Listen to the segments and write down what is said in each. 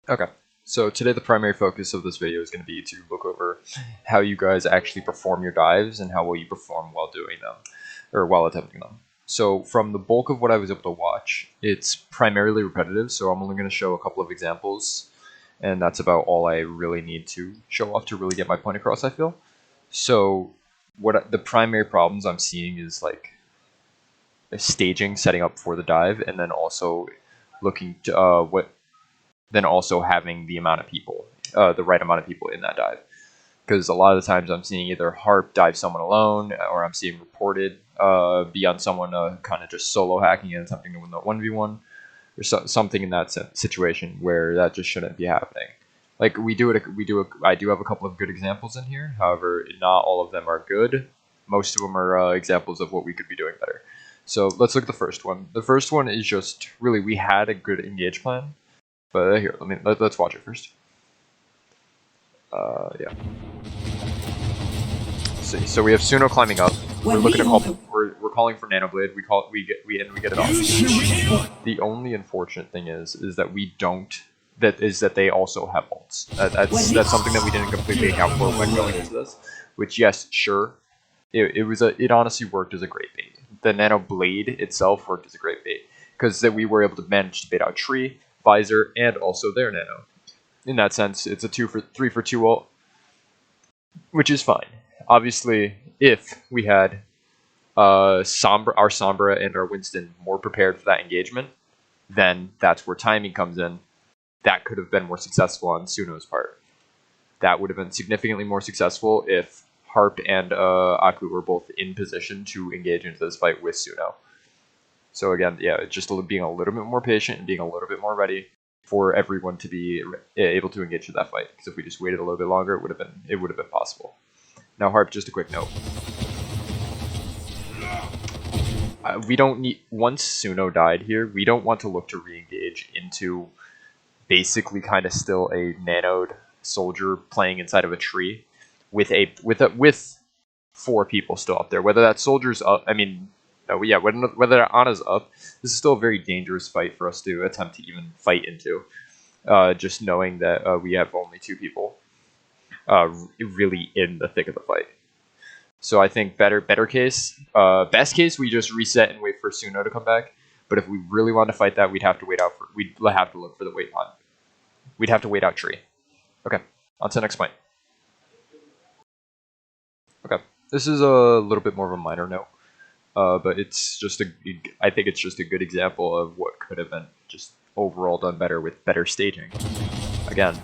Okay, so today the primary focus of this video is going to be to look over how you guys actually perform your dives and how well you perform while doing them, or while attempting them. So from the bulk of what I was able to watch, it's primarily repetitive, so I'm only going to show a couple of examples, and that's about all I really need to show off to really get my point across, I feel. So the primary problems I'm seeing is like staging, setting up for the dive, and then also looking to then also having the amount of people, the right amount of people in that dive. Because a lot of the times I'm seeing either Harp dive someone alone, or I'm seeing reported be on someone kind of just solo hacking and attempting to win the 1v1, or something in that situation where that just shouldn't be happening. Like I do have a couple of good examples in here. However, not all of them are good. Most of them are examples of what we could be doing better. So let's look at the first one. The first one is just really we had a good engage plan, but here let's watch it first. Yeah. So we have Suno climbing up. We're looking to call. We're calling for Nanoblade. We get it off. The only unfortunate thing is that we don't. That they also have ults. That's something that we didn't completely account for when going into this. Which yes, sure, it honestly worked as a great bait. The Nano Blade itself worked as a great bait because that we were able to manage to bait out Tree, Visor, and also their Nano. In that sense, it's a 3 for 2 ult, which is fine. Obviously, if we had our Sombra and our Winston more prepared for that engagement, then that's where timing comes in. That could have been more successful on Suno's part. That would have been significantly more successful if Harp and Aku were both in position to engage into this fight with Suno. So again, yeah, just being a little bit more patient and being a little bit more ready for everyone to be able to engage in that fight. Because if we just waited a little bit longer, it would have been possible. Now, Harp, just a quick note. We don't need, once Suno died here, we don't want to look to re-engage into basically kind of still a nanoed soldier playing inside of a tree with 4 people still up there. Whether that soldier's up, whether Ana's up, this is still a very dangerous fight for us to attempt to even fight into. Just knowing that we have only 2 people really in the thick of the fight. So I think best case, we just reset and wait for Suno to come back. But if we really want to fight that, we'd have to look for the wait time. We'd have to wait out Tree. Okay, on to the next point. Okay, this is a little bit more of a minor note, but I think it's just a good example of what could have been just overall done better with better staging. Again,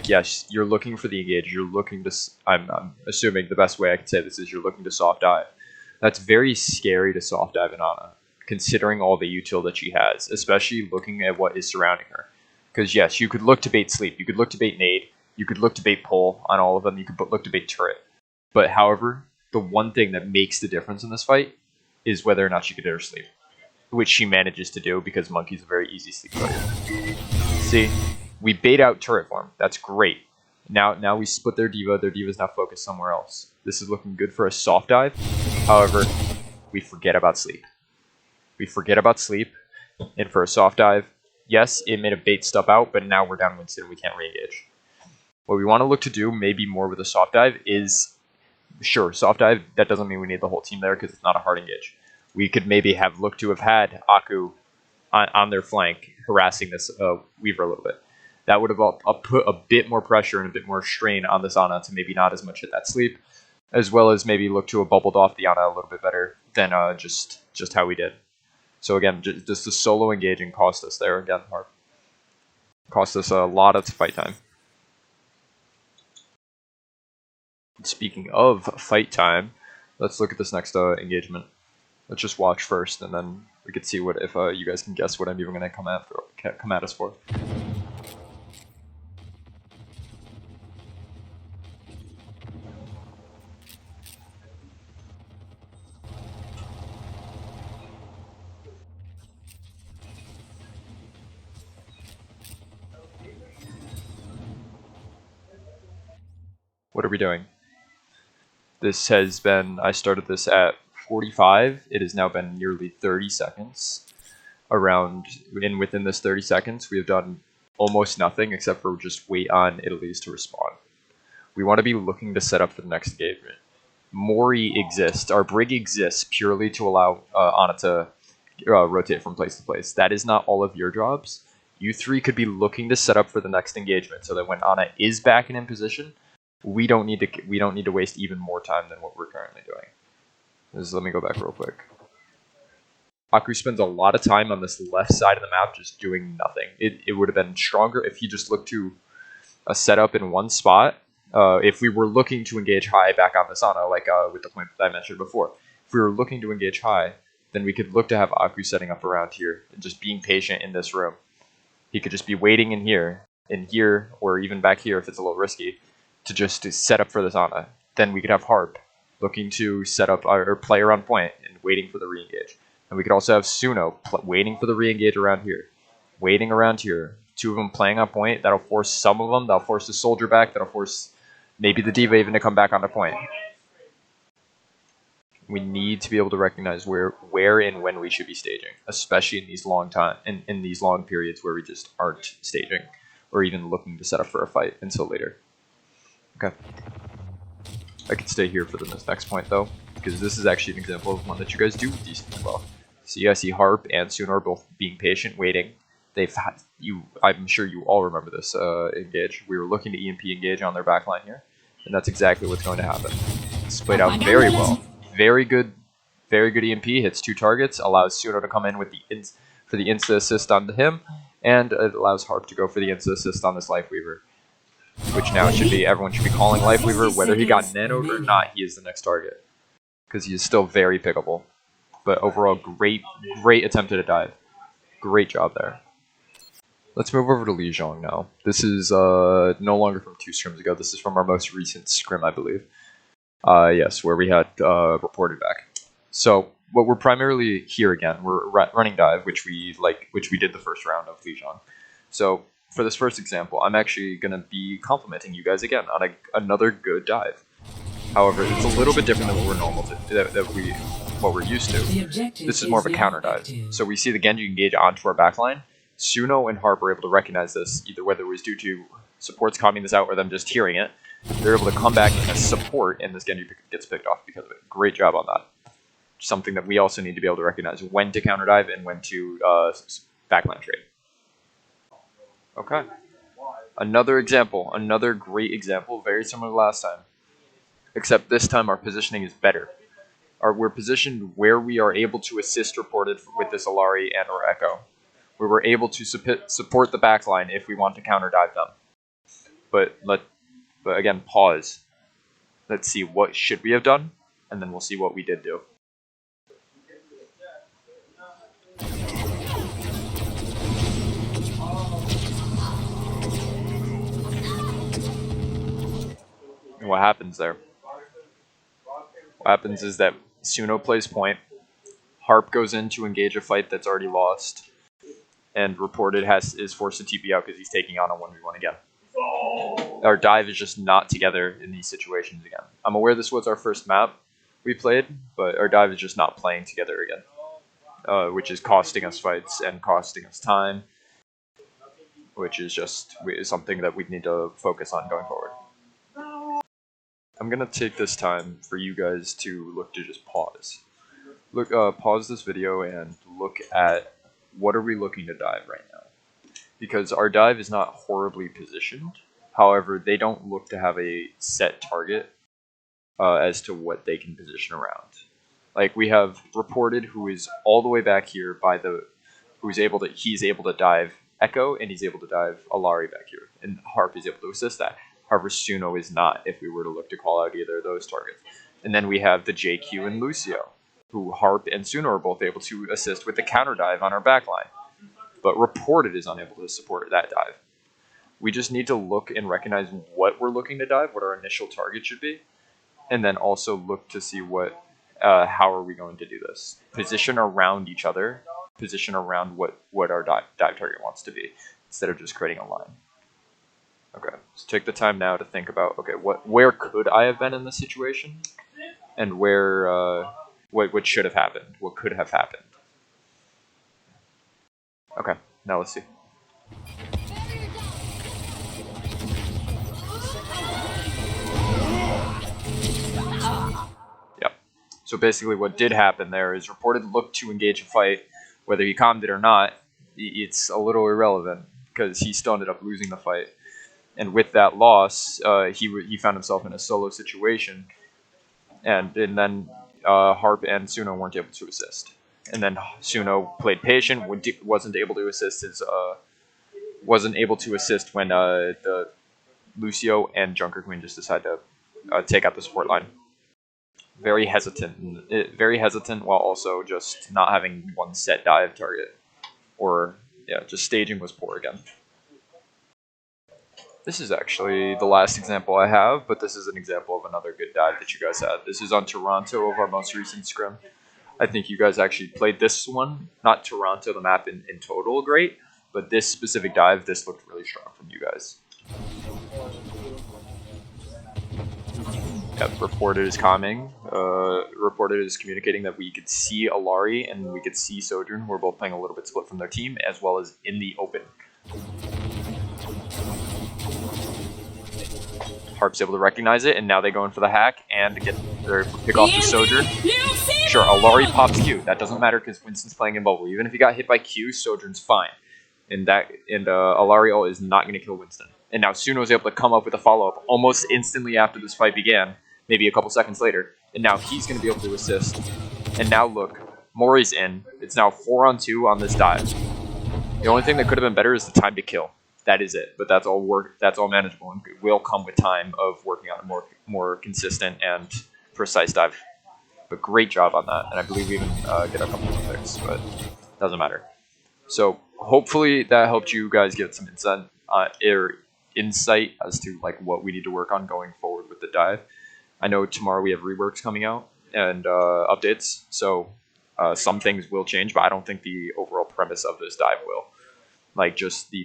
yes, you're looking for the engage. You're looking to. I'm assuming the best way I can say this is you're looking to soft dive. That's very scary to soft dive in Ana, considering all the util that she has, especially looking at what is surrounding her. Because yes, you could look to bait sleep. You could look to bait nade. You could look to bait pull on all of them. You could look to bait turret. But however, the one thing that makes the difference in this fight is whether or not she could hit her sleep, which she manages to do because Monkey's a very easy sleep target. See, we bait out turret farm. That's great. Now we split their diva. Their diva's now focused somewhere else. This is looking good for a soft dive. However, we forget about sleep. And for a soft dive, yes, it made a bait stub out, but now we're down Winston. We can't re-engage. What we want to look to do, maybe more with a soft dive, is sure, soft dive. That doesn't mean we need the whole team there because it's not a hard engage. We could maybe have looked to have had Aku on their flank harassing this Weaver a little bit. That would have put a bit more pressure and a bit more strain on this Ana to maybe not as much hit that sleep, as well as maybe look to have bubbled off the Ana a little bit better than just how we did. So again, just the solo engaging cost us there again. Cost us a lot of fight time. Speaking of fight time, let's look at this next engagement. Let's just watch first, and then we could see if you guys can guess what I'm even going to come at us for. What are we doing? This has been, I started this at 45. It has now been nearly 30 seconds. Within this 30 seconds, we have done almost nothing except for just wait on Italy's to respond. We want to be looking to set up for the next engagement. Mori exists, our brig exists purely to allow Ana to rotate from place to place. That is not all of your jobs. You three could be looking to set up for the next engagement so that when Ana is back and in position, we don't need to waste even more time than what we're currently doing. Let me go back real quick. Aku spends a lot of time on this left side of the map just doing nothing. It would have been stronger if he just looked to a setup in one spot. If we were looking to engage high back on this Ana, like with the point that I mentioned before, if we were looking to engage high, then we could look to have Aku setting up around here and just being patient in this room. He could just be waiting in here, or even back here if it's a little risky, to set up for this Ana. Then we could have Harp looking to set up or play around point and waiting for the re-engage. And we could also have Suno waiting for the re-engage around here, waiting around here. Two of them playing on point. That'll force some of them. That'll force the soldier back. That'll force maybe the diva even to come back onto point. We need to be able to recognize where and when we should be staging, especially in these in these long periods where we just aren't staging or even looking to set up for a fight until later. Okay. I could stay here for the next point though, because this is actually an example of one that you guys do decently well. See, I see Harp and Suno are both being patient, waiting. I'm sure you all remember this engage. We were looking to EMP engage on their backline here, and that's exactly what's going to happen. It's played out very well. Very good EMP, hits 2 targets, allows Suno to come in with for the insta assist onto him, and it allows Harp to go for the insta assist on this Lifeweaver, which now everyone should be calling Lifeweaver, whether he got nanoed or not, he is the next target, because he is still very pickable. But overall, great attempt at a dive. Great job there. Let's move over to Lijiang now. This is no longer from 2 scrims ago. This is from our most recent scrim, I believe. Yes, where we had reported back. So what we're primarily here again, we're running dive, which we did the first round of Lijiang. So for this first example, I'm actually going to be complimenting you guys again on another good dive. However, it's a little bit different than what we're used to. This is more of a counter dive. So we see the Genji engage onto our backline. Suno and Harp are able to recognize this, either whether it was due to supports calming this out or them just hearing it. They're able to come back as support, and this Genji gets picked off because of it. Great job on that. Something that we also need to be able to recognize when to counter dive and when to backline trade. Okay. Another example, another great example, very similar to last time. Except this time our positioning is better. We're positioned where we are able to assist reported with this Alari and or Echo. Where we're able to support the backline if we want to counter dive them. But again, pause. Let's see what should we have done, and then we'll see what we did do. And what happens there? What happens is that Suno plays point, Harp goes in to engage a fight that's already lost, and reported is forced to TP out because he's taking on a 1v1 again. Our dive is just not together in these situations again. I'm aware this was our first map we played, but our dive is just not playing together again, which is costing us fights and costing us time, which is something that we need to focus on going forward. I'm going to take this time for you guys to look to just pause. Pause this video and look at what are we looking to dive right now. Because our dive is not horribly positioned. However, they don't look to have a set target as to what they can position around. Like we have reported who is all the way back here he's able to dive Echo and he's able to dive Alari back here. And Harp is able to assist that. However, Suno is not if we were to look to call out either of those targets. And then we have the JQ and Lucio, who Harp and Suno are both able to assist with the counter dive on our backline. But reported is unable to support that dive. We just need to look and recognize what we're looking to dive, what our initial target should be, and then also look to see how are we going to do this. Position around each other, position around what our dive target wants to be, instead of just creating a line. Okay, so take the time now to think about, okay, where could I have been in this situation, and what should have happened, what could have happened. Okay, now let's see. So basically, what did happen there is reported looked to engage a fight. Whether he calmed it or not, it's a little irrelevant because he still ended up losing the fight. And with that loss, he found himself in a solo situation, and then Harp and Suno weren't able to assist. And then Suno played patient, wasn't able to assist when the Lucio and Junker Queen just decided to take out the support line. Very hesitant, while also just not having one set dive target, or yeah, just staging was poor again. This is actually the last example I have, but this is an example of another good dive that you guys had. This is on Toronto of our most recent scrim. I think you guys actually played this one, not Toronto, the map in total, great, but this specific dive, this looked really strong from you guys. Yep, reported is calming. Reported is communicating that we could see Alari and we could see Sojourn, who are both playing a little bit split from their team, as well as in the open. Harp's able to recognize it, and now they go in for the hack and pick off the Sojourn. Sure, Alari pops Q. That doesn't matter because Winston's playing in bubble. Even if he got hit by Q, Sojourn's fine. And Alari ult is not going to kill Winston. And now Suno's able to come up with a follow-up almost instantly after this fight began, maybe a couple seconds later. And now he's going to be able to assist. And now look, Mori's in. It's now 4-on-2 on this dive. The only thing that could have been better is the time to kill. That is it, but that's all manageable, and it will come with time of working on a more consistent and precise dive. But great job on that, and I believe we even get a couple of picks, but doesn't matter. So hopefully that helped you guys get some insight as to like what we need to work on going forward with the dive. I know tomorrow we have reworks coming out and updates, so some things will change, but I don't think the overall premise of this dive will. Like just the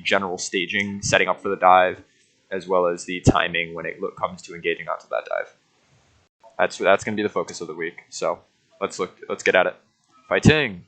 general staging, setting up for the dive, as well as the timing when it comes to engaging onto that dive. That's going to be the focus of the week. So let's get at it. Fighting.